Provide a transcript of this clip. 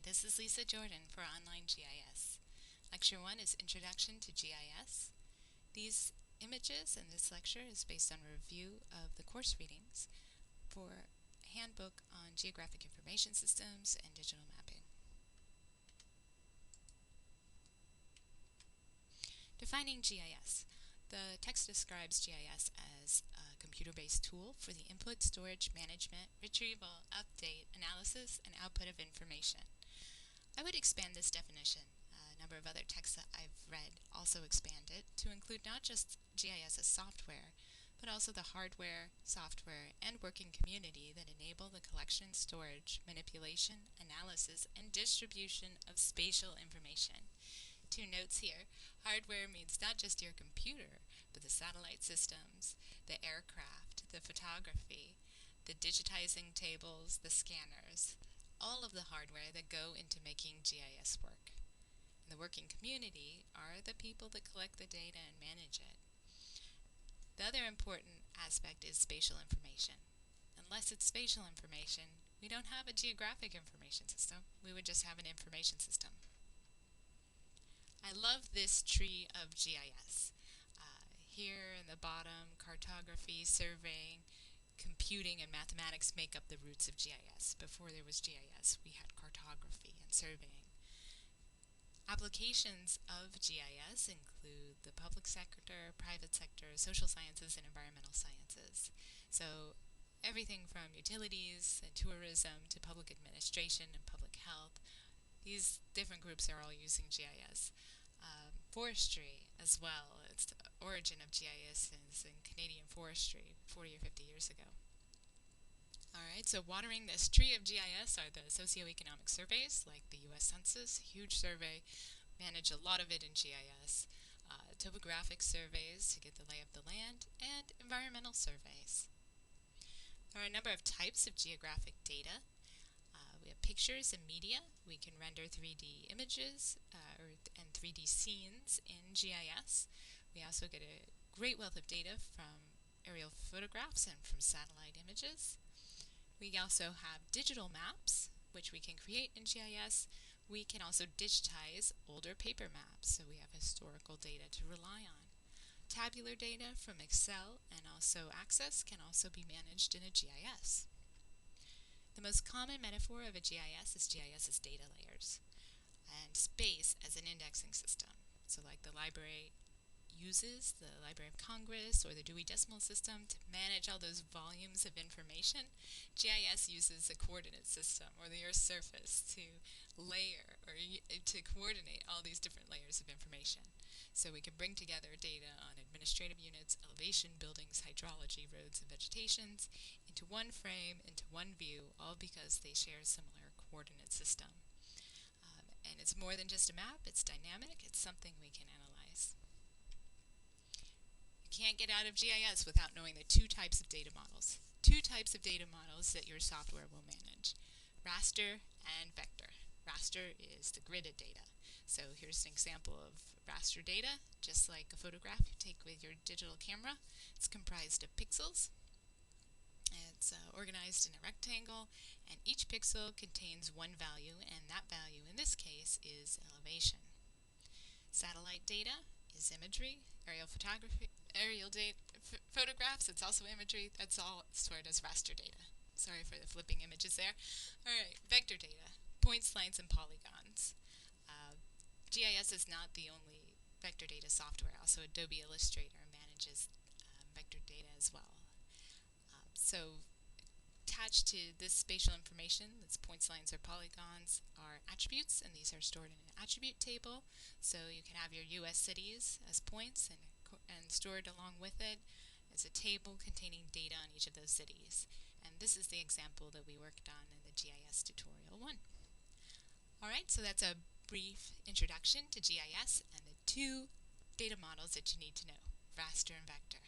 this is Lisa Jordan for Online GIS. Lecture 1 is Introduction to GIS. These images and this lecture is based on a review of the course readings for a handbook on geographic information systems and digital mapping. Defining GIS. The text describes GIS as a computer-based tool for the input, storage, management, retrieval, update, analysis, and output of information. I would expand this definition. A number of other texts that I've read also expand it to include not just GIS as software, but also the hardware, software, and working community that enable the collection, storage, manipulation, analysis, and distribution of spatial information. Two notes here. Hardware means not just your computer, but the satellite systems, the aircraft, the photography, the digitizing tables, the scanners, all of the hardware that go into making GIS work. And the working community are the people that collect the data and manage it. The other important aspect is spatial information. Unless it's spatial information, we don't have a geographic information system. We would just have an information system. I love this tree of GIS. Here in the bottom, cartography, surveying, computing, and mathematics make up the roots of GIS. Before there was GIS, we had cartography and surveying. Applications of GIS include the public sector, private sector, social sciences, and environmental sciences. So everything from utilities and tourism to public administration and public health, these different groups are all using GIS. Forestry as well. It's the origin of GIS is in Canadian forestry 40 or 50 years ago. Alright, so watering this tree of GIS are the socioeconomic surveys, like the U.S. Census, huge survey, manage a lot of it in GIS, topographic surveys to get the lay of the land, and environmental surveys. There are a number of types of geographic data. We have pictures and media. We can render 3D images and 3D scenes in GIS. We also get a great wealth of data from aerial photographs and from satellite images. We also have digital maps, which we can create in GIS. We can also digitize older paper maps, so we have historical data to rely on. Tabular data from Excel and also Access can also be managed in a GIS. The most common metaphor of a GIS is GIS's data layers, and space as an indexing system. So like the library uses the Library of Congress or the Dewey Decimal System to manage all those volumes of information, GIS uses a coordinate system or the Earth's surface to layer or to coordinate all these different layers of information. So we can bring together data on administrative units, elevation, buildings, hydrology, roads, and vegetations into one frame, into one view, all because they share a similar coordinate system. And it's more than just a map, it's dynamic, it's something we can analyze. You can't get out of GIS without knowing the two types of data models. Two types of data models that your software will manage: raster and vector. Raster is the gridded data. So here's an example of raster data, just like a photograph you take with your digital camera. It's comprised of pixels. It's organized in a rectangle, and each pixel contains one value, and that value in this case is elevation. Satellite data is imagery. Aerial photography, photographs, it's also imagery. That's all stored as raster data. Sorry for the flipping images there. Alright, vector data, points, lines, and polygons. GIS is not the only vector data software. Also, Adobe Illustrator manages vector data as well. So attached to this spatial information, that's points, lines, or polygons, are attributes, and these are stored in an attribute table. So you can have your U.S. cities as points, and stored along with it is a table containing data on each of those cities. And this is the example that we worked on in the GIS tutorial 1. Alright, so that's a brief introduction to GIS and the two data models that you need to know, raster and vector.